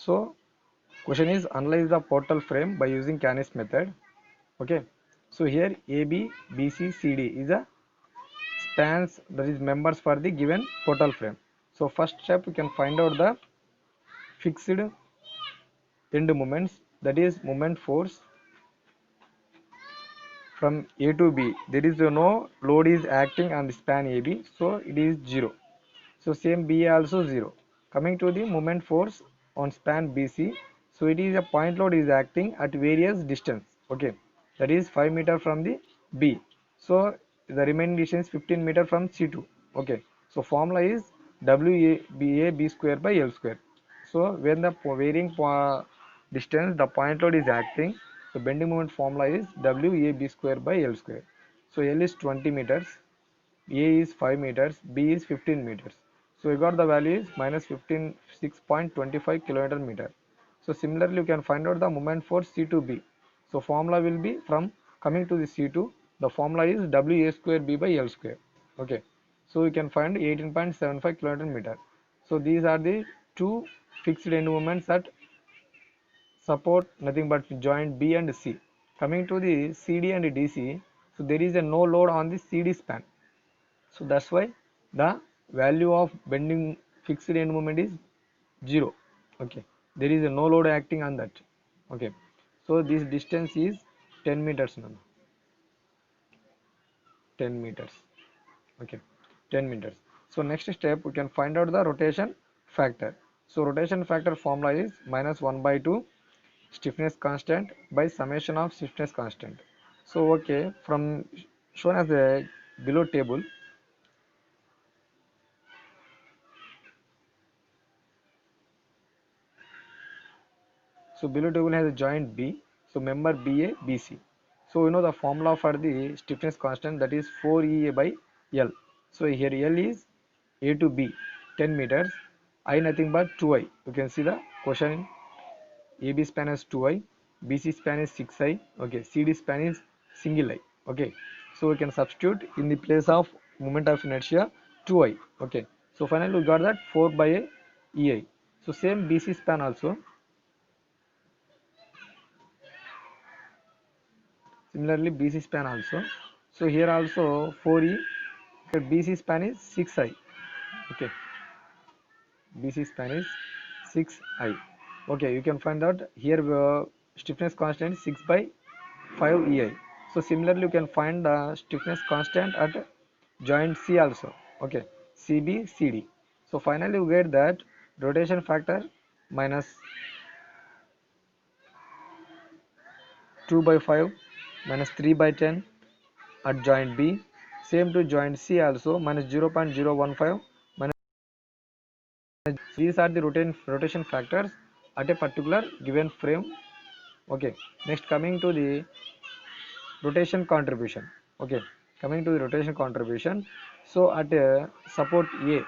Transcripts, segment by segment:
So question is analyze the portal frame by using Canis method. Okay, so here AB, BC, CD is a spans, that is members for the given portal frame. So first step you can find out the fixed end moments, that is moment force from A to B. There is no load is acting on the span AB, so it is 0. So same BA also 0. Coming to the moment force on span BC, so it is a point load is acting at various distance. Okay, that is 5 meter from the B. So the remaining distance 15 meter from C2. Okay, so formula is WABA square by L square. So when the varying distance the point load is acting, so bending moment formula is WAB square by L square. So L is 20 meters, A is 5 meters, B is 15 meters. So we got the value is minus 6.25 kilometer meter. So similarly you can find out the moment for C2B. So formula will be from coming to the C2, the formula is WA square B by L square. Okay, so we can find 18.75 kilometer meter. So these are the two fixed end moments that support nothing but joint B and C. Coming to the CD and DC, so there is a no load on the CD span. So that's why the value of bending fixed end moment is 0. Okay, there is a no load acting on that. Okay, so this distance is 10 meters now. 10 meters. Okay, 10 meters. So next step we can find out the rotation factor. So rotation factor formula is minus 1 by 2 stiffness constant by summation of stiffness constant. So okay, from shown as a below table. So below table has a joint B. So member BA, BC. So you know the formula for the stiffness constant, that is 4EA by L. So here L is A to B 10 meters, I nothing but 2I. You can see the question. AB span is 2I, BC span is 6I. Okay, CD span is single I. Okay, so we can substitute in the place of moment of inertia 2I. Okay, so finally we got that 4 by a EI. So same BC span also. Similarly BC span also. So here also 4E, BC span is 6I. Okay, BC span is 6I. Okay, you can find out here stiffness constant is 6 by 5 EI. So similarly you can find the stiffness constant at joint C also. Okay, CB CD. So finally you get that rotation factor minus 2 by 5 minus 3 by 10 at joint B. Same to joint C also, minus 0.015 minus. These are the rotation factors at a particular given frame. Okay, next coming to the rotation contribution. Okay, coming to the rotation contribution. So at support A,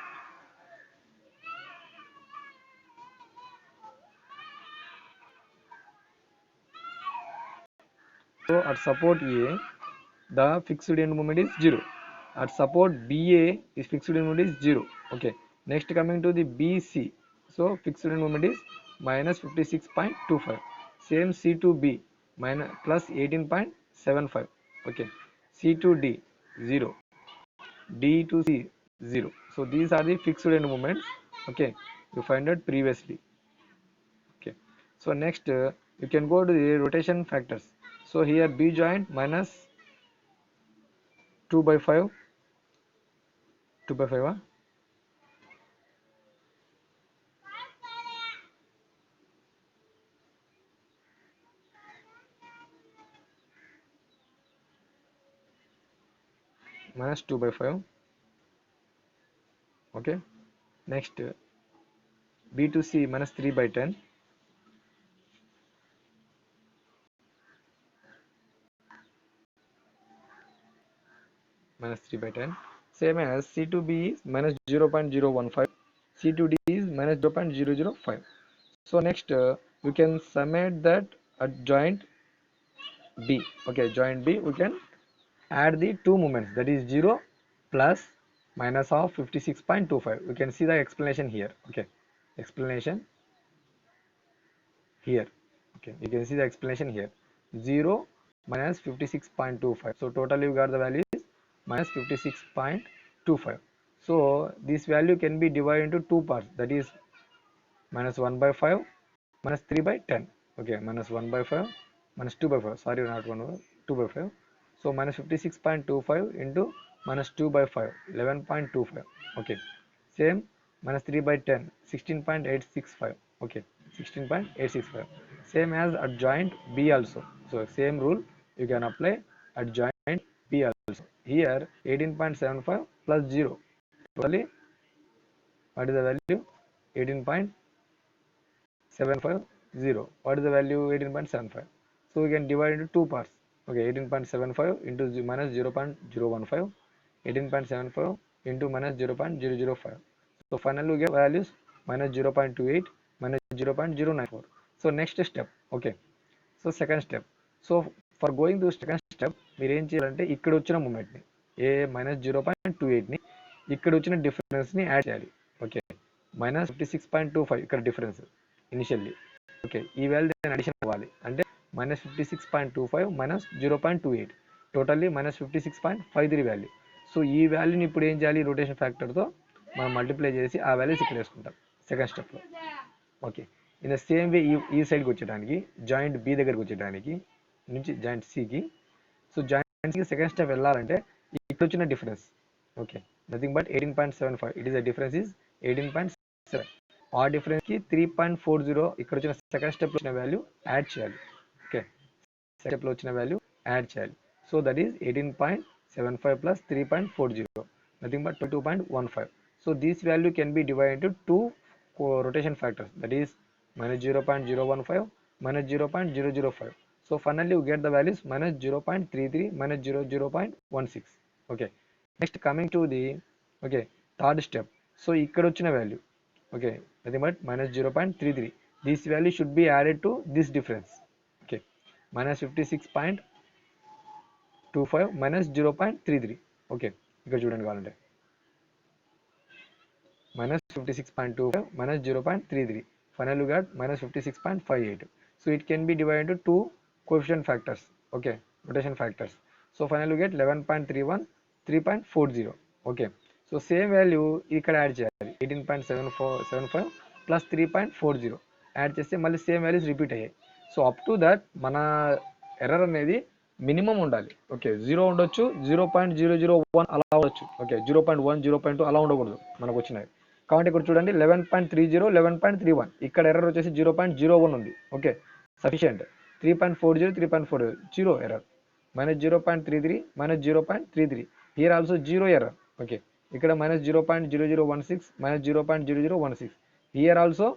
so at support A the fixed end moment is 0. At support BA is fixed end moment is 0. Okay, next coming to the BC, so fixed end moment is minus 56.25. Same C to B minus plus 18.75. Okay, C to D 0, D to C 0. So these are the fixed end moments. Okay, you find out previously. Okay, so next you can go to the rotation factors. So here B joint minus 2 by 5, 2 by 5 minus 2 by 5. Okay, next B to C minus 3 by 10, minus 3 by 10. Same as C to B is minus 0.015, C to D is minus 0.005. So next we can summate that at joint B. Okay, joint B we can add the two moments, that is 0 plus minus of 56.25. We can see the explanation here. Okay, explanation. here. Okay, you can see the explanation here. 0 minus 56.25. So total you got the value is minus 56.25. So this value can be divided into two parts, that is minus 1 by 5 minus 3 by 10. Okay, minus 1 by 5 minus 2 by 5. Sorry, not 1 by 2 by 5. So minus 56.25 into minus 2 by 5, 11.25. Okay, same minus 3 by 10, 16.865. Okay, 16.865. Same as adjoint B also. So same rule you can apply adjoint B also. Here 18.75 plus 0. Totally, what is the value? 18.750. What is the value? 18.75. So we can divide into two parts. Okay, 18.75 into minus 0.015, 18.75 into minus 0.005. So finally we get values minus 0.28, minus 0.094. So next step. Okay, so second step. So for going to second step మీరు ఏం చేయాలంటే ఇక్కడ వచ్చిన మూమెంట్ని ఏ minus 0.28ని ఇక్కడ వచ్చిన డిఫరెన్స్ని add చేయాలి. Okay, minus 56.25 ఇక్కడ difference initially. Okay, ఈ వాల్యూ దాని అడిషన్ అవ్వాలి అంటే minus 56.25 minus 0.28, totally minus 56.53 value. So ఈ వాల్యూని ఇప్పుడు ఏం చేయాలి, రొటేషన్ ఫ్యాక్టర్తో మనం మల్టిప్లై చేసి ఆ వాల్యూస్ ఇక్కడ వేసుకుంటాం సెకండ్ స్టెప్లో. Okay, in the same way ఈ సైడ్కి వచ్చేటానికి జాయింట్ బి దగ్గరికి వచ్చేటానికి నుంచి జాయింట్ సికి, సో జాయింట్ సికి సెకండ్ స్టెప్ వెళ్ళాలంటే ఇక్కడ వచ్చిన difference. Okay, nothing but 18.75. It is the difference is 18.7. ఆ డిఫరెన్స్కి 3.40 ఇక్కడ వచ్చిన సెకండ్ స్టెప్లో వచ్చిన వాల్యూ యాడ్ చేయాలి. ఓకే, స్టెప్లో వచ్చిన వాల్యూ యాడ్ చేయాలి. So that is 18.75 plus 3.40, nothing but 22.15. So this value can be divided into two rotation factors, that is minus 0.015 minus 0.005. So finally you get the values minus 0.33 minus 0.16. Okay, next coming to the third step. So ఇక్కడ వచ్చిన value, okay, nothing but minus 0.33. This value should be added to this difference. Okay, minus 56.25 minus 0.33. Okay, ఇక్కడ చూడండి కావాలంటే minus 56.25 minus 0.33. Finally, we got minus 56.58. So it can be divided into two coefficient factors. Okay, rotation factors. So finally, we get 11.31, 3.40. Okay, so same value ఇక్కడ add చేయాలి 18.75 plus 3.40 add చేస్తే మళ్ళీ same values repeat అయ్యాయి. So up to that మన error అనేది minimum ఉండాలి. Okay, 0 ఉండొచ్చు, 0.001 అలా ఉండొచ్చు. ఓకే, 0.1, 0.2 అలా ఉండకూడదు మనకు వచ్చినవి. కాబట్టి ఇక్కడ చూడండి 11.30, 11.31. ఇక్కడ ఎర్రర్ వచ్చేసి 0.01 ఉంది. Okay, sufficient. 3.40, 3.40 zero error. Minus 0.33 minus 0.33. Here also zero error. Okay, ఇక్కడ minus 0.0016 minus 0.0016. Here also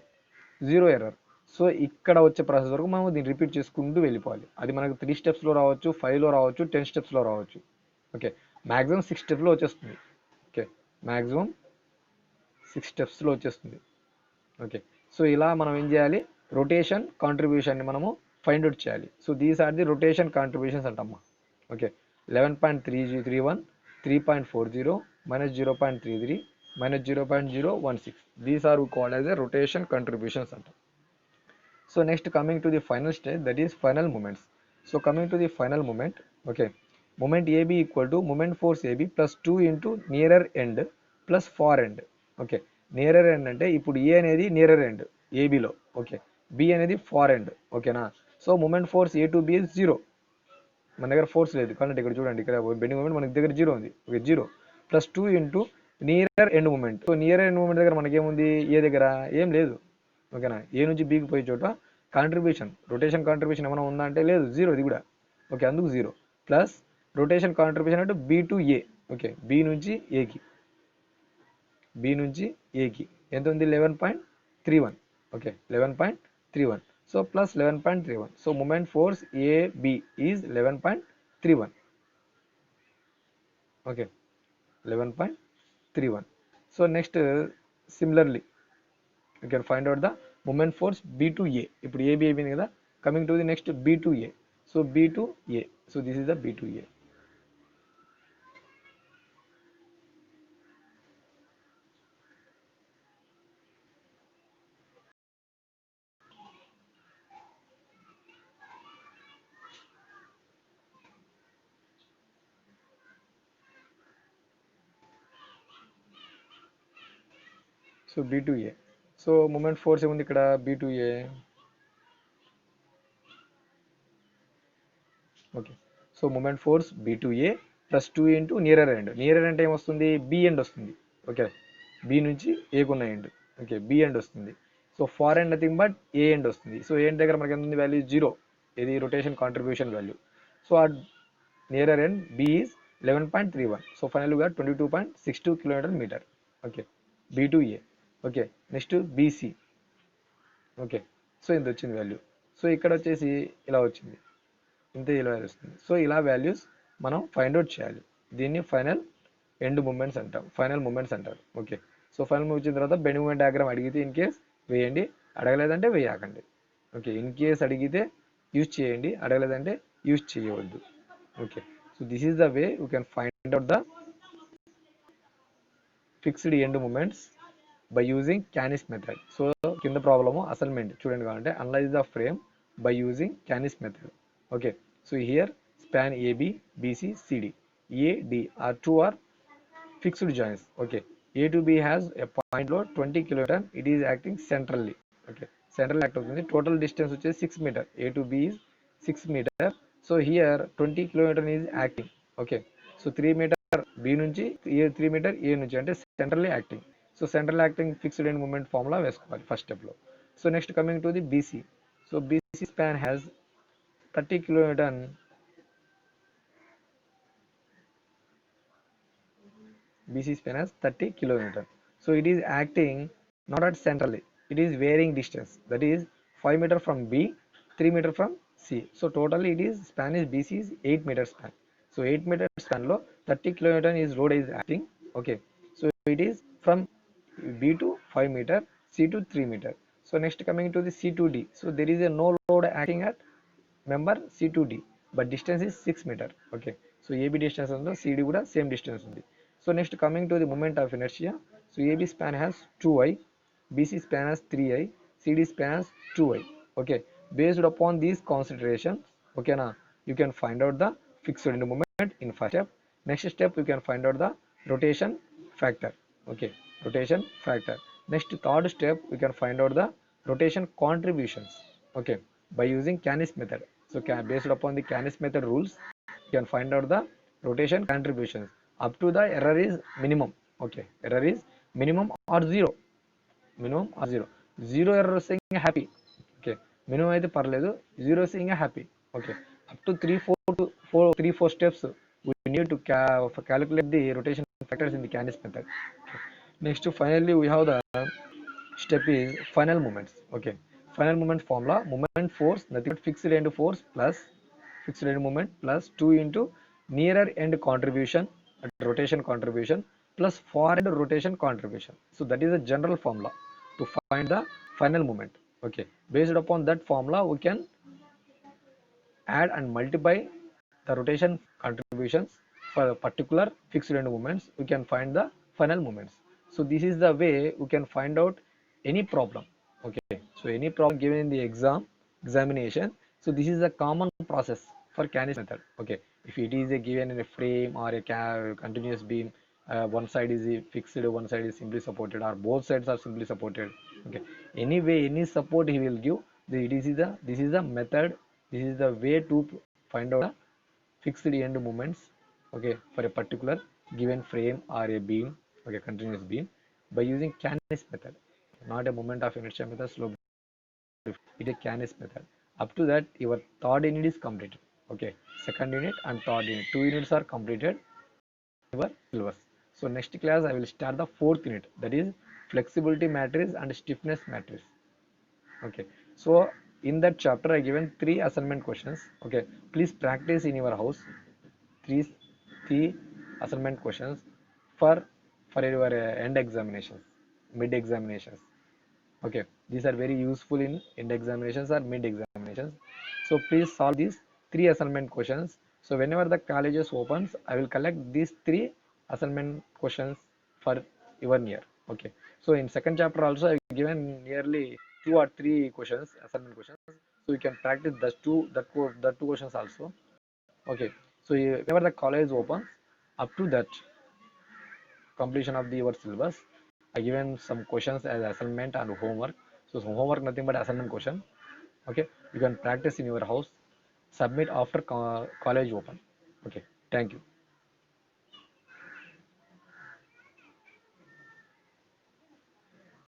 zero error. So ఇక్కడ వచ్చే ప్రాసెస్ వరకు మనం దీన్ని రిపీట్ చేసుకుంటూ వెళ్ళిపోవాలి. అది మనకు 3 స్టెప్స్లో రావచ్చు, 5లో రావచ్చు, 10 స్టెప్స్లో రావచ్చు. ఓకే, మ్యాక్సిమం 6 స్టెప్స్లో వచ్చేస్తుంది. ఓకే, మ్యాక్సిమం 6 స్టెప్స్లో వచ్చేస్తుంది. ఓకే, సో ఇలా మనం ఏం చేయాలి, రొటేషన్ కాంట్రిబ్యూషన్ని మనము ఫైండ్ అవుట్ చేయాలి. So these are the rotation contributions అంటమ్మా. Okay, 11.331, 3.40 minus 0.33 minus 0.016. These are called as a rotation contributions అంటాం. So next coming to the final stage, that is final moments. So coming to the final moment, okay, moment AB equal to moment force AB plus 2 into nearer end plus far end. Okay, nearer end అంటే ఇప్పుడు A అనేది nearer end AB లో, okay, B అనేది far end. ఓకేనా, so moment force A to B is 0. మన దగ్గర force లేదు కాబట్టి ఇక్కడ చూడండి, ఇక్కడ బెండింగ్ మూమెంట్ మన దగ్గర 0 ఉంది. Okay, 0 plus 2 into near end moment. So near end moment దగ్గర మనకేముంది, ఏ దగ్గర ఏం లేదు. ఓకేనా, ఏ నుంచి బీకి పోయే చోట కాంట్రిబ్యూషన్, రొటేషన్ కాంట్రిబ్యూషన్ ఏమైనా ఉందా అంటే లేదు, 0 ఇది కూడా. ఓకే, అందుకు 0 ప్లస్ రొటేషన్ కాంట్రిబ్యూషన్ అంటే B to A. Okay, B నుంచి ఏకి ఎంత ఉంది, 11.31. Okay, 11.31. So plus 11.31. So moment force AB is 11.31. Okay, 11.31. So next similarly you can find out the moment force B to A. ఇప్పుడు AB అయిపోయింది కదా, coming to the next B to A. So B to A. So this is the B to A. So B2A. So moment force ఏముంది ఇక్కడ B2A. Okay, so moment force B2A plus 2 into nearer end. Nearer అంటే ఏమొస్తుంది B end వస్తుంది. Okay, B నుంచి ఏకున్న end. Okay, B end వస్తుంది. So far end nothing but A end వస్తుంది. So A end దగ్గర మనకి ఎంత ఉంది వాల్యూ 0. ఇది రొటేషన్ కాంట్రిబ్యూషన్ వాల్యూ. సో ఆ nearer end B is 11.31. So ఫైనల్గా 22.62 kilometre metre. Okay, B2A. Okay, next BC. Okay, so ఇంత వచ్చింది వాల్యూ. సో ఇక్కడ వచ్చేసి ఇలా వచ్చింది, ఇంత ఇలా వస్తుంది. సో ఇలా వాల్యూస్ మనం ఫైండ్ అవుట్ చేయాలి. దీన్ని ఫైనల్ ఎండ్ మూమెంట్స్ అంటాం, ఫైనల్ మూమెంట్స్ అంటారు. ఓకే, సో ఫైనల్ మూవ్ వచ్చిన తర్వాత బెండ్ మూమెంట్ డయాగ్రామ్ అడిగితే ఇన్ కేస్ వేయండి, అడగలేదంటే వేయకండి. ఓకే, ఇన్ కేస్ అడిగితే యూజ్ చేయండి, అడగలేదంటే యూజ్ చేయవద్దు. Okay, so this is the way you can find out the fixed end moments by using Canis method. సో కింద ప్రాబ్లము అసైన్మెంట్ చూడండి కావాలంటే analyse the frame by using Canis method. Okay, so here span AB, BC, CD, AD are two are fixed joints. Okay, A to B has a point load 20 kN. It is acting centrally. Okay, central act అవుతుంది. Total distance వచ్చేసి 6 meter. A to B is 6 meter. So here 20 kN is acting. Okay, so 3 meter B నుంచి 3 meter A నుంచి అంటే centrally acting. So central acting fixed end moment formula వేసుకోవాలి first స్టెప్లో. So next coming to the BC. So BC span has 30 kN. BC span has 30 kN. So it is acting not at centrally, it is varying distance, that is 5 meter from B, 3 meter from C. So totally it is span is BC is 8 meter span. So 8 meter span lo 30 kN is load is acting. Okay, so it is from B to 5 meter, C to 3 meter. So next coming to the C to D. So there is a no load acting at member C to D, but distance is 6 meter. Okay, so AB distance undo, CD kuda same distance undi. So next coming to the moment of inertia. So AB span has 2i, BC span has 3i, CD span has 2i. Okay, based upon these considerations, okay na, you can find out the fixed end moment in first step. Next step you can find out the rotation factor. Okay, rotation factor. Next third step we can find out the rotation contributions. Okay, by using Canis method. So based upon the Canis method rules, you can find out the rotation contributions up to the error is minimum. Okay, error is minimum or zero, minimum or zero. Zero error saying happy. Okay, minimum అయితే పర్లేదు, zero saying happy. Okay, up to 3-4 steps we need to calculate the rotation factors in the Canis method. Okay. Next finally we have the step is final moments. Okay, final moment formula, moment force nothing but fixed end force plus fixed end moment plus 2 into nearer end contribution, rotation contribution, plus far end rotation contribution. So that is a general formula to find the final moment. Okay, based upon that formula we can add and multiply the rotation contributions for a particular fixed end moments. We can find the final moments. So this is the way we can find out any problem. Okay, so any problem given in the examination, so this is a common process for Canis method. Okay, if it is a given in a frame or a continuous beam, one side is fixed, one side is simply supported, or both sides are simply supported. Okay, anyway any support he will give, this is the method, this is the way to find out the fixed end moments. Okay, for a particular given frame or a beam. Okay, continuous beam, by using Canis method, not a moment of inertia method, slope. It is a Canis method. Up to that your third unit is completed. Okay, second unit and third unit, 2 units are completed your syllabus. So next class I will start the fourth unit, that is flexibility matrix and stiffness matrix. Okay, so in that chapter I given 3 assignment questions. Okay, please practice in your house three assignment questions for your end examinations, mid examinations. Okay, these are very useful in end examinations or mid examinations. So please solve these 3 assignment questions. So whenever the colleges opens, I will collect these 3 assignment questions for your year. Okay, so in second chapter also I have given nearly 2 or 3 questions, assignment questions, so you can practice that two questions also. Okay, so whenever the college opens, up to that completion of your syllabus, I given some questions as assignment and homework. So some homework nothing but assignment question. Okay, you can practice in your house, submit after college open. Okay, thank you.